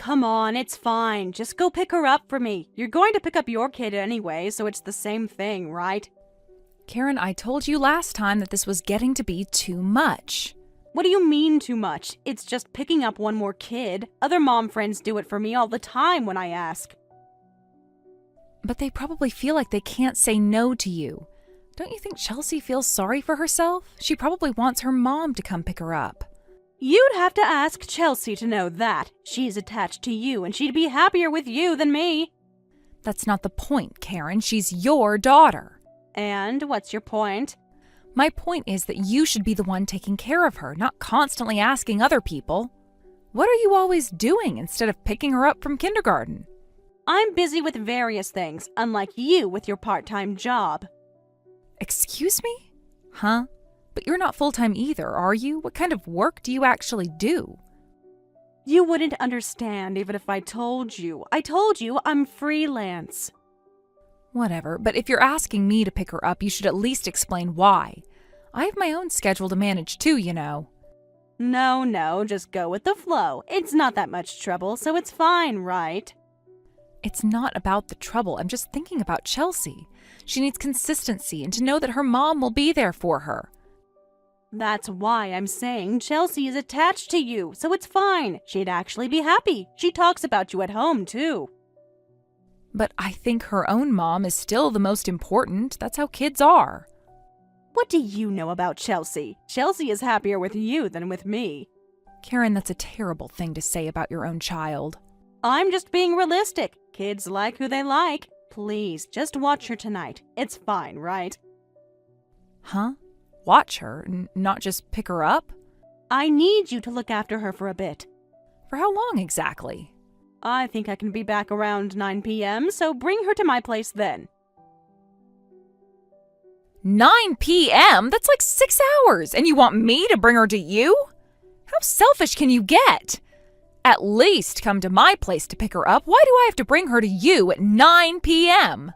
Come on, it's fine. Just go pick her up for me. You're going to pick up your kid anyway, so it's the same thing, right? Karen, I told you last time that this was getting to be too much. What do you mean too much? It's just picking up one more kid. Other mom friends do it for me all the time when I ask. But they probably feel like they can't say no to you. Don't you think Chelsea feels sorry for herself? She probably wants her mom to come pick her up. You'd have to ask Chelsea to know that. She's attached to you, and she'd be happier with you than me. That's not the point, Karen. She's your daughter. And what's your point? My point is that you should be the one taking care of her, not constantly asking other people. What are you always doing instead of picking her up from kindergarten? I'm busy with various things, unlike you with your part-time job. Excuse me? Huh? But you're not full-time either, are you? What kind of work do you actually do? You wouldn't understand even if I told you. I told you I'm freelance. Whatever, but if you're asking me to pick her up, you should at least explain why. I have my own schedule to manage too, you know. No, just go with the flow. It's not that much trouble, so it's fine, right? It's not about the trouble. I'm just thinking about Chelsea. She needs consistency and to know that her mom will be there for her. That's why I'm saying Chelsea is attached to you, so it's fine. She'd actually be happy. She talks about you at home, too. But I think her own mom is still the most important. That's how kids are. What do you know about Chelsea? Chelsea is happier with you than with me. Karen, that's a terrible thing to say about your own child. I'm just being realistic. Kids like who they like. Please, just watch her tonight. It's fine, right? Huh? Watch her, not just pick her up? I need you to look after her for a bit. For how long exactly? I think I can be back around 9 p.m., so bring her to my place then. 9 p.m.? That's like 6 hours, and you want me to bring her to you? How selfish can you get? At least come to my place to pick her up. Why do I have to bring her to you at 9 p.m.?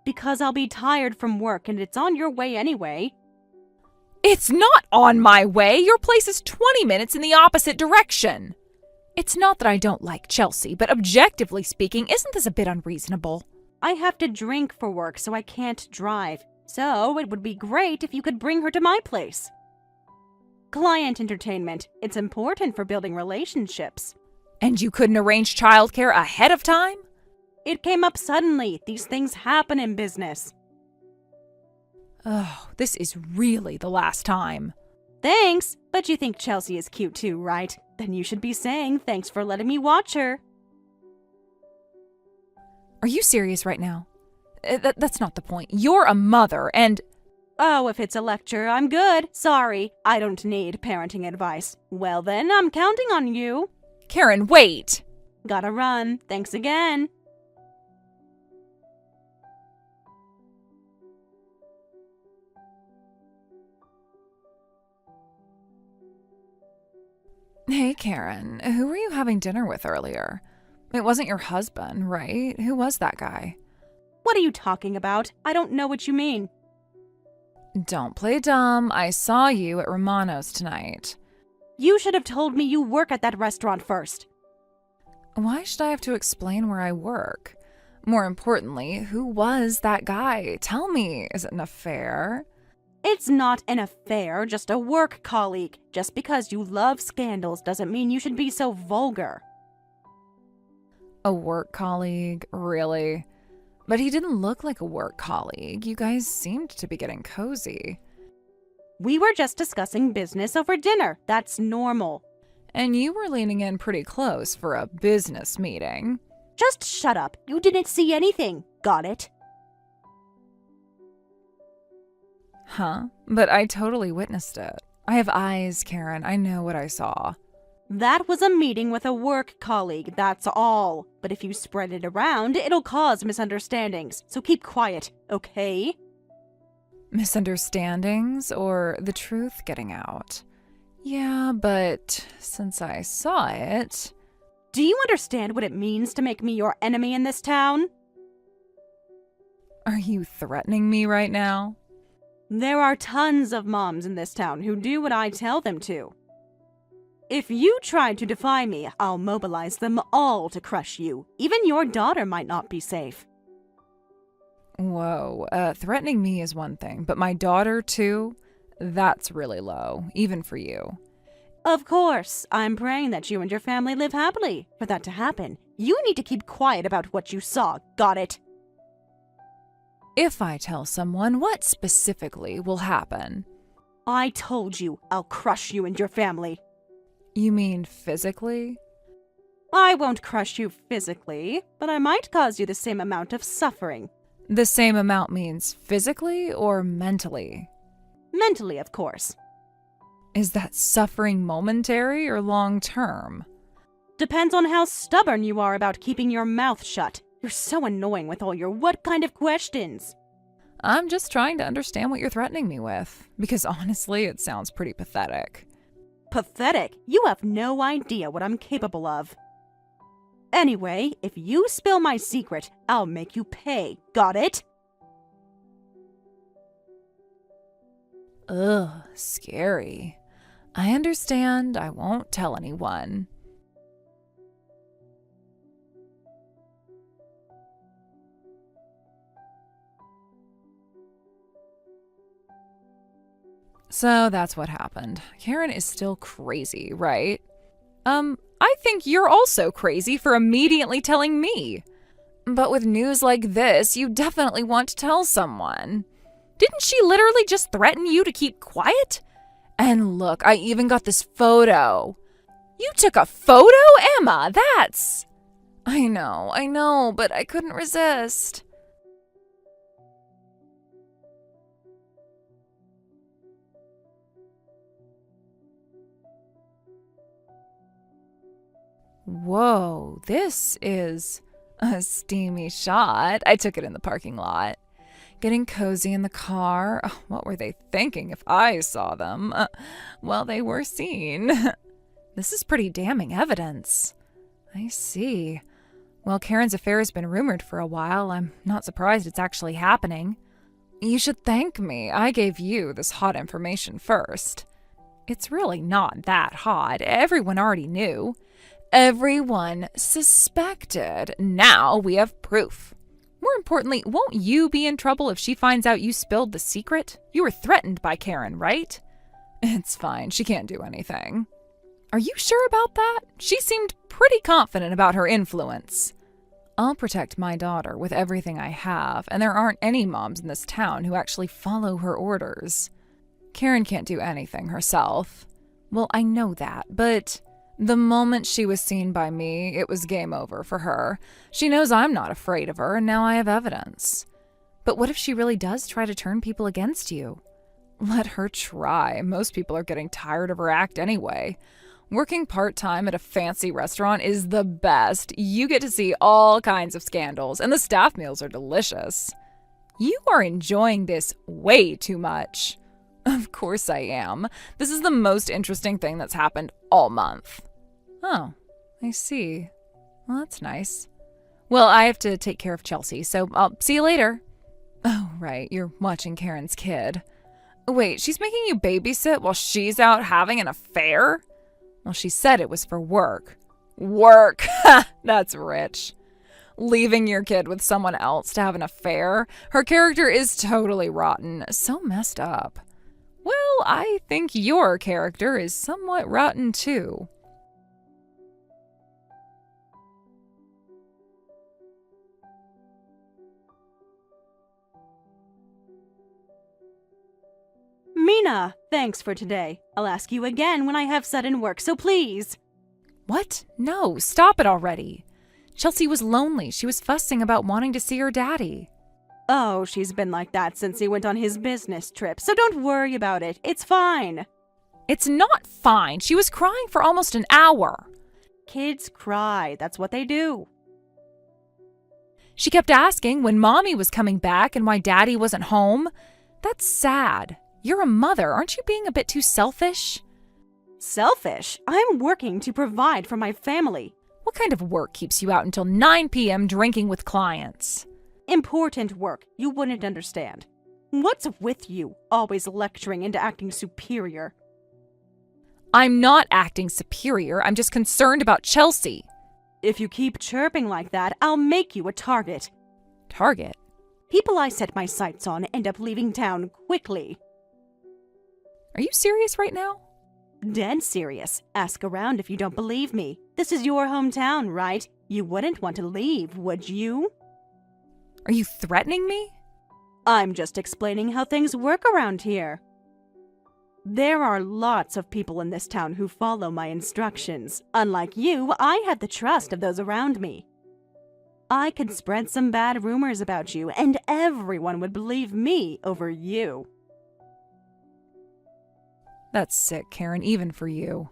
Because I'll be tired from work and it's on your way anyway. It's not on my way. Your place is 20 minutes in the opposite direction. It's not that I don't like Chelsea, but objectively speaking, isn't this a bit unreasonable? I have to drink for work, so I can't drive. So it would be great if you could bring her to my place. Client entertainment. It's important for building relationships. And you couldn't arrange childcare ahead of time? It came up suddenly. These things happen in business. Oh, this is really the last time. Thanks, but you think Chelsea is cute too, right? Then you should be saying thanks for letting me watch her. Are you serious right now? That's not the point. You're a mother and... Oh, if it's a lecture, I'm good. Sorry, I don't need parenting advice. Well then, I'm counting on you. Karen, wait! Gotta run. Thanks again. Hey, Karen, who were you having dinner with earlier? It wasn't your husband, right? Who was that guy? What are you talking about? I don't know what you mean. Don't play dumb. I saw you at Romano's tonight. You should have told me you work at that restaurant first. Why should I have to explain where I work? More importantly, who was that guy? Tell me, is it an affair? It's not an affair, just a work colleague. Just because you love scandals doesn't mean you should be so vulgar. A work colleague? Really? But he didn't look like a work colleague. You guys seemed to be getting cozy. We were just discussing business over dinner. That's normal. And you were leaning in pretty close for a business meeting. Just shut up. You didn't see anything. Got it? Huh? But I totally witnessed it. I have eyes, Karen. I know what I saw. That was a meeting with a work colleague, that's all. But if you spread it around, it'll cause misunderstandings. So keep quiet, okay? Misunderstandings or the truth getting out? Yeah, but since I saw it... Do you understand what it means to make me your enemy in this town? Are you threatening me right now? There are tons of moms in this town who do what I tell them to. If you try to defy me, I'll mobilize them all to crush you. Even your daughter might not be safe. Whoa, threatening me is one thing, but my daughter too? That's really low, even for you. Of course, I'm praying that you and your family live happily. For that to happen, you need to keep quiet about what you saw, got it? If I tell someone, what specifically will happen? I told you, I'll crush you and your family. You mean physically? I won't crush you physically, but I might cause you the same amount of suffering. The same amount means physically or mentally? Mentally, of course. Is that suffering momentary or long-term? Depends on how stubborn you are about keeping your mouth shut. You're so annoying with all your what kind of questions. I'm just trying to understand what you're threatening me with, because honestly, it sounds pretty pathetic. Pathetic? You have no idea what I'm capable of. Anyway, if you spill my secret, I'll make you pay. Got it? Ugh, scary. I understand. I won't tell anyone. So that's what happened. Karen is still crazy, right? I think you're also crazy for immediately telling me. But with news like this, you definitely want to tell someone. Didn't she literally just threaten you to keep quiet? And look, I even got this photo. You took a photo, Emma? That's... I know, but I couldn't resist. Whoa, this is a steamy shot. I took it in the parking lot. Getting cozy in the car. Oh, what were they thinking if I saw them? Well, they were seen. This is pretty damning evidence. I see. Well, Karen's affair has been rumored for a while. I'm not surprised it's actually happening. You should thank me. I gave you this hot information first. It's really not that hot. Everyone already knew. Everyone suspected. Now we have proof. More importantly, won't you be in trouble if she finds out you spilled the secret? You were threatened by Karen, right? It's fine. She can't do anything. Are you sure about that? She seemed pretty confident about her influence. I'll protect my daughter with everything I have, and there aren't any moms in this town who actually follow her orders. Karen can't do anything herself. Well, I know that, but... the moment she was seen by me, it was game over for her. She knows I'm not afraid of her, and now I have evidence. But what if she really does try to turn people against you? Let her try. Most people are getting tired of her act anyway. Working part-time at a fancy restaurant is the best. You get to see all kinds of scandals, and the staff meals are delicious. You are enjoying this way too much. Of course I am. This is the most interesting thing that's happened all month. Oh, I see. Well, that's nice. Well, I have to take care of Chelsea, so I'll see you later. Oh, right, you're watching Karen's kid. Wait, she's making you babysit while she's out having an affair? Well, she said it was for work. Work! That's rich. Leaving your kid with someone else to have an affair? Her character is totally rotten. So messed up. Well, I think your character is somewhat rotten too. Mina, thanks for today. I'll ask you again when I have sudden work, so please. What? No, stop it already. Chelsea was lonely. She was fussing about wanting to see her daddy. Oh, she's been like that since he went on his business trip, so don't worry about it. It's fine. It's not fine. She was crying for almost an hour. Kids cry. That's what they do. She kept asking when Mommy was coming back and why Daddy wasn't home. That's sad. You're a mother. Aren't you being a bit too selfish? Selfish? I'm working to provide for my family. What kind of work keeps you out until 9 p.m. drinking with clients? Important work. You wouldn't understand. What's with you? Always lecturing and acting superior. I'm not acting superior. I'm just concerned about Chelsea. If you keep chirping like that, I'll make you a target. Target? People I set my sights on end up leaving town quickly. Are you serious right now? Dead serious. Ask around if you don't believe me. This is your hometown, right? You wouldn't want to leave, would you? Are you threatening me? I'm just explaining how things work around here. There are lots of people in this town who follow my instructions. Unlike you, I have the trust of those around me. I could spread some bad rumors about you, and everyone would believe me over you. That's sick, Karen, even for you.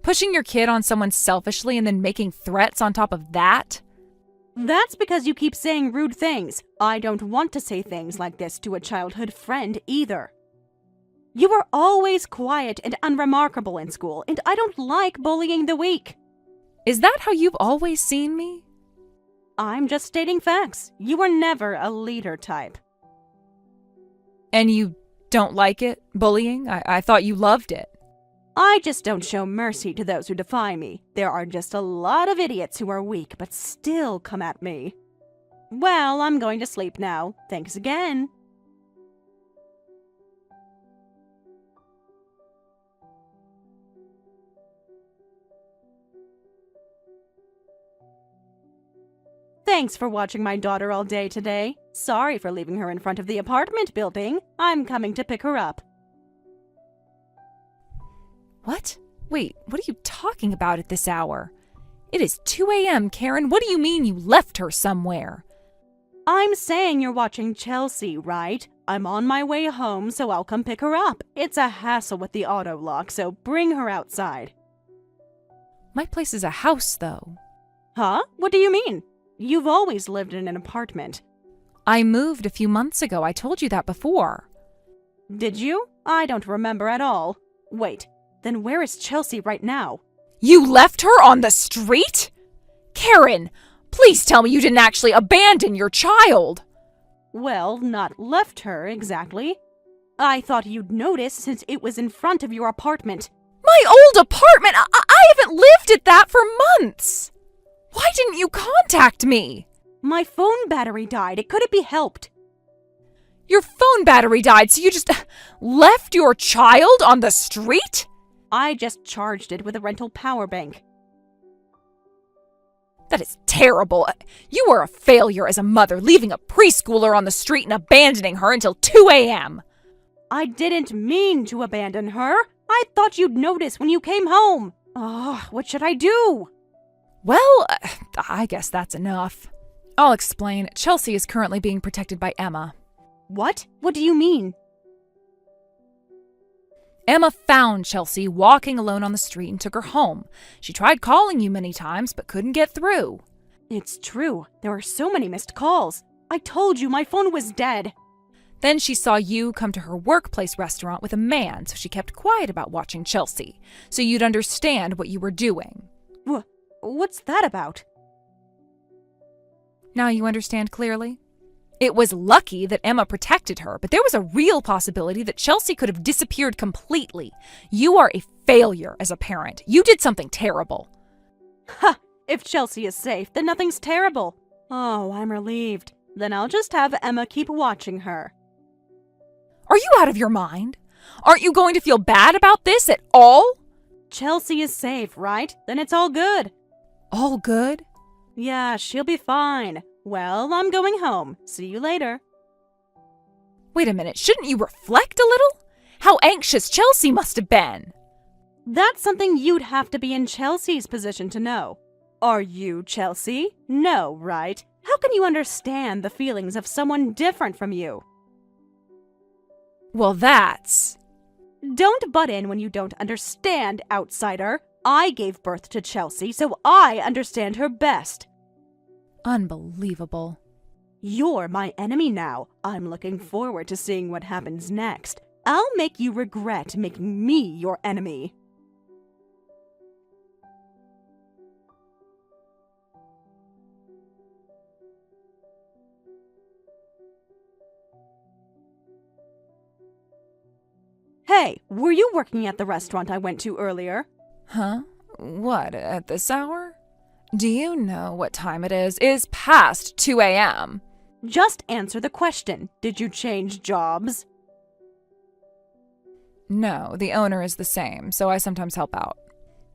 Pushing your kid on someone selfishly and then making threats on top of that? That's because you keep saying rude things. I don't want to say things like this to a childhood friend either. You were always quiet and unremarkable in school, and I don't like bullying the weak. Is that how you've always seen me? I'm just stating facts. You were never a leader type. And you don't like it, bullying? I thought you loved it. I just don't show mercy to those who defy me. There are just a lot of idiots who are weak but still come at me. Well, I'm going to sleep now. Thanks again. Thanks for watching my daughter all day today. Sorry for leaving her in front of the apartment building. I'm coming to pick her up. What? Wait, what are you talking about at this hour? It is 2 a.m., Karen. What do you mean you left her somewhere? I'm saying you're watching Chelsea, right? I'm on my way home, so I'll come pick her up. It's a hassle with the auto lock, so bring her outside. My place is a house, though. Huh? What do you mean? You've always lived in an apartment. I moved a few months ago. I told you that before. Did you? I don't remember at all. Wait, then where is Chelsea right now? You left her on the street? Karen, please tell me you didn't actually abandon your child. Well, not left her, exactly. I thought you'd notice since it was in front of your apartment. My old apartment? I haven't lived at that for months. Why didn't you contact me? My phone battery died. Could it be helped? Your phone battery died, so you just left your child on the street? I just charged it with a rental power bank. That is terrible. You are a failure as a mother, leaving a preschooler on the street and abandoning her until 2 a.m. I didn't mean to abandon her. I thought you'd notice when you came home. What should I do? Well, I guess that's enough. I'll explain. Chelsea is currently being protected by Emma. What? What do you mean? Emma found Chelsea walking alone on the street and took her home. She tried calling you many times but couldn't get through. It's true. There are so many missed calls. I told you my phone was dead. Then she saw you come to her workplace restaurant with a man, so she kept quiet about watching Chelsea, so you'd understand what you were doing. What's that about? Now you understand clearly? It was lucky that Emma protected her, but there was a real possibility that Chelsea could have disappeared completely. You are a failure as a parent. You did something terrible. Ha! If Chelsea is safe, then nothing's terrible. Oh, I'm relieved. Then I'll just have Emma keep watching her. Are you out of your mind? Aren't you going to feel bad about this at all? Chelsea is safe, right? Then it's all good. All good? Yeah, she'll be fine. Well, I'm going home. See you later. Wait a minute, shouldn't you reflect a little? How anxious Chelsea must have been. That's something you'd have to be in Chelsea's position to know. Are you Chelsea? No, right? How can you understand the feelings of someone different from you? Well, that's... Don't butt in when you don't understand, outsider. I gave birth to Chelsea, so I understand her best. Unbelievable. You're my enemy now. I'm looking forward to seeing what happens next. I'll make you regret making me your enemy. Hey, were you working at the restaurant I went to earlier? Huh? What, at this hour? Do you know what time it is? It is past 2 a.m. Just answer the question. Did you change jobs? No, the owner is the same, so I sometimes help out.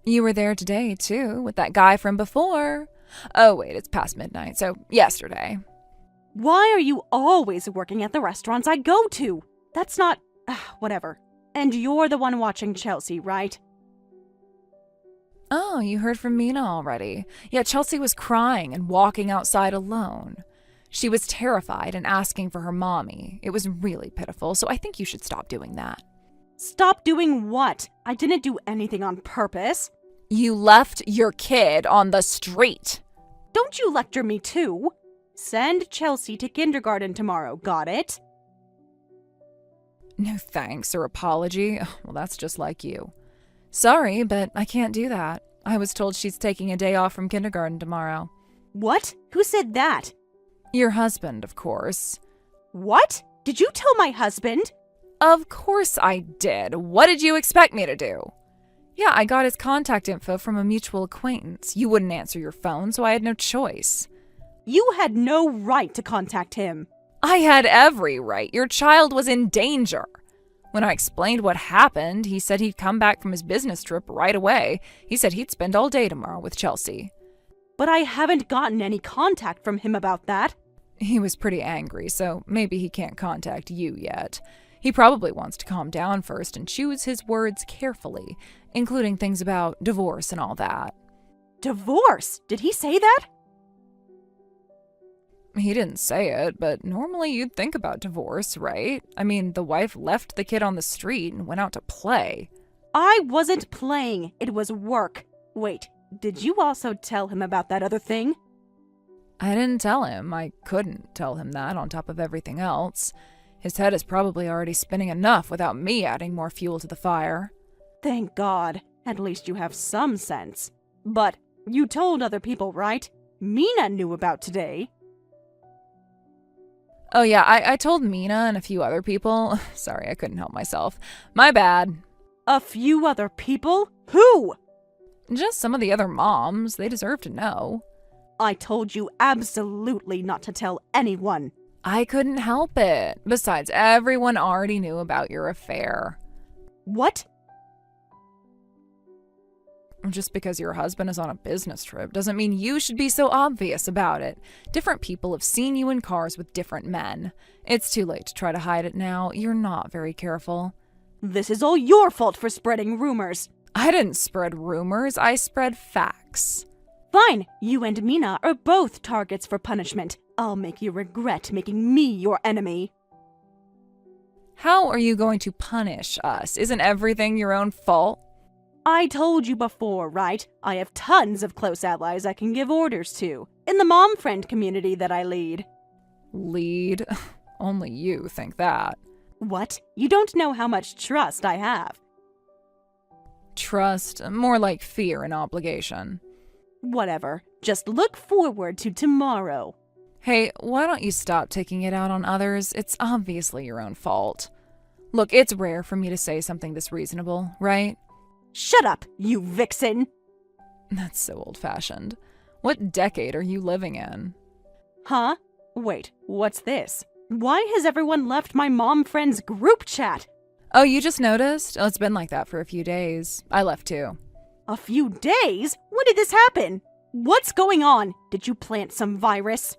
You were there today, too, with that guy from before. Oh, wait, it's past midnight, so yesterday. Why are you always working at the restaurants I go to? That's not... whatever. And you're the one watching Chelsea, right? Oh, you heard from Mina already. Yeah, Chelsea was crying and walking outside alone. She was terrified and asking for her mommy. It was really pitiful, so I think you should stop doing that. Stop doing what? I didn't do anything on purpose. You left your kid on the street. Don't you lecture me too. Send Chelsea to kindergarten tomorrow, got it? No thanks or apology. Well, that's just like you. Sorry, but I can't do that. I was told she's taking a day off from kindergarten tomorrow. What? Who said that? Your husband, of course. What? Did you tell my husband? Of course I did. What did you expect me to do? Yeah, I got his contact info from a mutual acquaintance. You wouldn't answer your phone, so I had no choice. You had no right to contact him. I had every right. Your child was in danger. When I explained what happened, he said he'd come back from his business trip right away. He said he'd spend all day tomorrow with Chelsea. But I haven't gotten any contact from him about that. He was pretty angry, so maybe he can't contact you yet. He probably wants to calm down first and choose his words carefully, including things about divorce and all that. Divorce? Did he say that? He didn't say it, but normally you'd think about divorce, right? I mean, the wife left the kid on the street and went out to play. I wasn't playing. It was work. Wait, did you also tell him about that other thing? I didn't tell him. I couldn't tell him that on top of everything else. His head is probably already spinning enough without me adding more fuel to the fire. Thank God. At least you have some sense. But you told other people, right? Mina knew about today. Oh yeah, I told Mina and a few other people. Sorry, I couldn't help myself. My bad. A few other people? Who? Just some of the other moms. They deserve to know. I told you absolutely not to tell anyone. I couldn't help it. Besides, everyone already knew about your affair. What? Just because your husband is on a business trip doesn't mean you should be so obvious about it. Different people have seen you in cars with different men. It's too late to try to hide it now. You're not very careful. This is all your fault for spreading rumors. I didn't spread rumors. I spread facts. Fine, you and Mina are both targets for punishment. I'll make you regret making me your enemy. How are you going to punish us? Isn't everything your own fault? I told you before, right? I have tons of close allies I can give orders to, in the mom friend community that I lead. Lead? Only you think that. What? You don't know how much trust I have. Trust, more like fear and obligation. Whatever. Just look forward to tomorrow. Hey, why don't you stop taking it out on others? It's obviously your own fault. Look, it's rare for me to say something this reasonable, right? Shut up, you vixen! That's so old-fashioned. What decade are you living in? Huh? Wait, what's this? Why has everyone left my mom friend's group chat? Oh, you just noticed? Oh, it's been like that for a few days. I left too. A few days? When did this happen? What's going on? Did you plant some virus?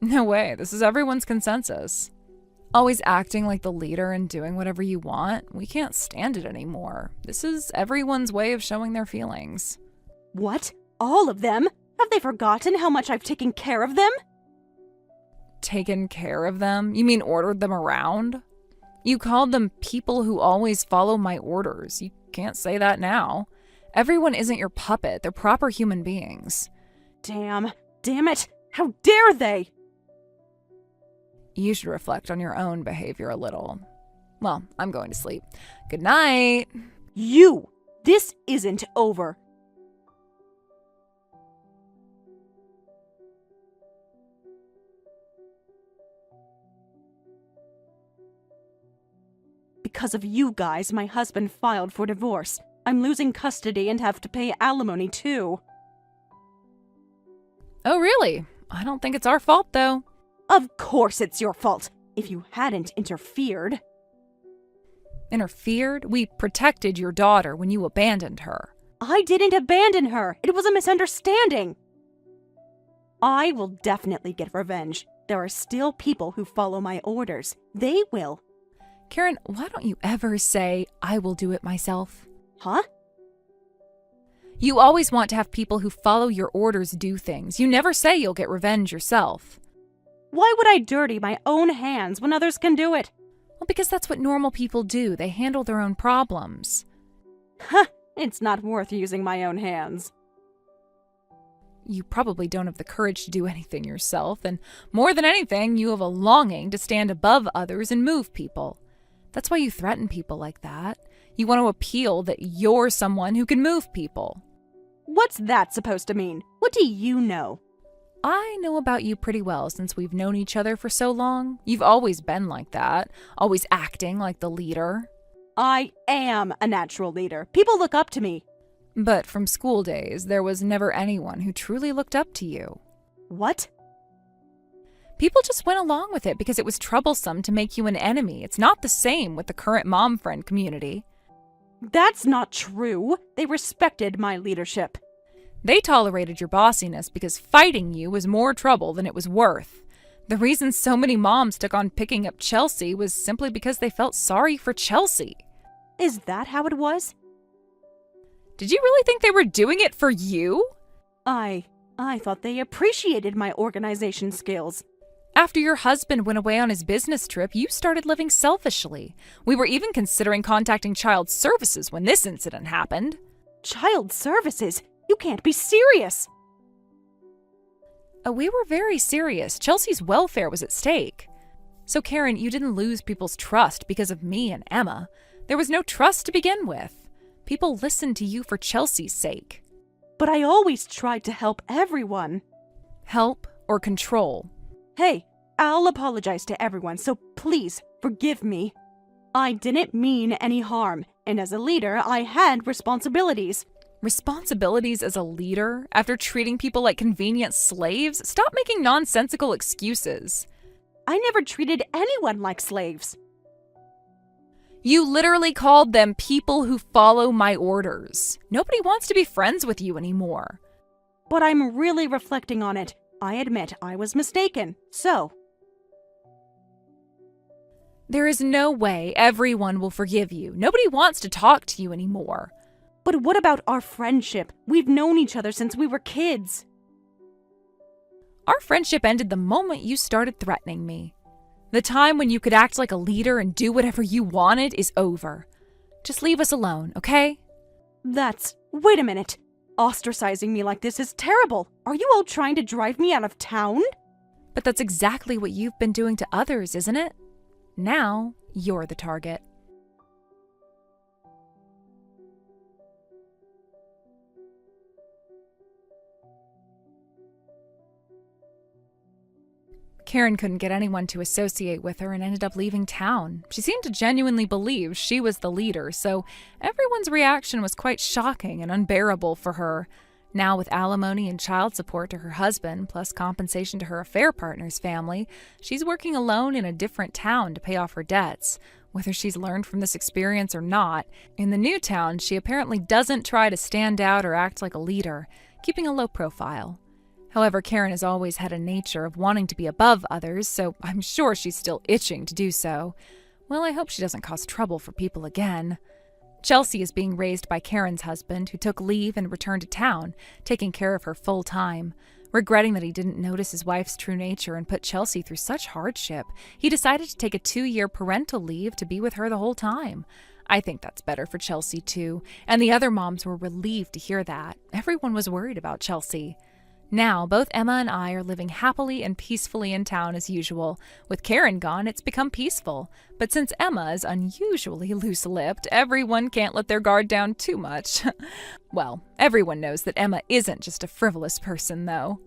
No way, this is everyone's consensus. Always acting like the leader and doing whatever you want, we can't stand it anymore. This is everyone's way of showing their feelings. What? All of them? Have they forgotten how much I've taken care of them? Taken care of them? You mean ordered them around? You called them people who always follow my orders. You can't say that now. Everyone isn't your puppet. They're proper human beings. Damn it. How dare they? You should reflect on your own behavior a little. Well, I'm going to sleep. Good night. You! This isn't over. Because of you guys, my husband filed for divorce. I'm losing custody and have to pay alimony too. Oh, really? I don't think it's our fault, though. Of course it's your fault. If you hadn't interfered. Interfered? We protected your daughter when you abandoned her. I didn't abandon her. It was a misunderstanding. I will definitely get revenge. There are still people who follow my orders. They will. Karen, why don't you ever say, I will do it myself? Huh? You always want to have people who follow your orders do things. You never say you'll get revenge yourself. Why would I dirty my own hands when others can do it? Well, because that's what normal people do. They handle their own problems. Huh, it's not worth using my own hands. You probably don't have the courage to do anything yourself, and more than anything, you have a longing to stand above others and move people. That's why you threaten people like that. You want to appeal that you're someone who can move people. What's that supposed to mean? What do you know? I know about you pretty well since we've known each other for so long. You've always been like that, always acting like the leader. I am a natural leader. People look up to me. But from school days, there was never anyone who truly looked up to you. What? People just went along with it because it was troublesome to make you an enemy. It's not the same with the current mom friend community. That's not true. They respected my leadership. They tolerated your bossiness because fighting you was more trouble than it was worth. The reason so many moms took on picking up Chelsea was simply because they felt sorry for Chelsea. Is that how it was? Did you really think they were doing it for you? I thought they appreciated my organization skills. After your husband went away on his business trip, you started living selfishly. We were even considering contacting child services when this incident happened. Child services? You can't be serious. We were very serious. Chelsea's welfare was at stake. So, Karen, you didn't lose people's trust because of me and Emma. There was no trust to begin with. People listened to you for Chelsea's sake. But I always tried to help everyone. Help or control? Hey, I'll apologize to everyone, so please forgive me. I didn't mean any harm, and as a leader, I had responsibilities. Responsibilities as a leader? After treating people like convenient slaves? Stop making nonsensical excuses. I never treated anyone like slaves. You literally called them people who follow my orders. Nobody wants to be friends with you anymore. But I'm really reflecting on it. I admit I was mistaken, so. There is no way everyone will forgive you. Nobody wants to talk to you anymore. But what about our friendship? We've known each other since we were kids. Our friendship ended the moment you started threatening me. The time when you could act like a leader and do whatever you wanted is over. Just leave us alone, okay? Wait a minute. Ostracizing me like this is terrible. Are you all trying to drive me out of town? But that's exactly what you've been doing to others, isn't it? Now, you're the target. Karen couldn't get anyone to associate with her and ended up leaving town. She seemed to genuinely believe she was the leader, so everyone's reaction was quite shocking and unbearable for her. Now, with alimony and child support to her husband, plus compensation to her affair partner's family, she's working alone in a different town to pay off her debts. Whether she's learned from this experience or not, in the new town, she apparently doesn't try to stand out or act like a leader, keeping a low profile. However, Karen has always had a nature of wanting to be above others, so I'm sure she's still itching to do so. Well, I hope she doesn't cause trouble for people again. Chelsea is being raised by Karen's husband, who took leave and returned to town, taking care of her full time. Regretting that he didn't notice his wife's true nature and put Chelsea through such hardship, he decided to take a 2-year parental leave to be with her the whole time. I think that's better for Chelsea, too, and the other moms were relieved to hear that. Everyone was worried about Chelsea. Now, both Emma and I are living happily and peacefully in town as usual. With Karen gone, it's become peaceful. But since Emma is unusually loose-lipped, everyone can't let their guard down too much. Well, everyone knows that Emma isn't just a frivolous person, though.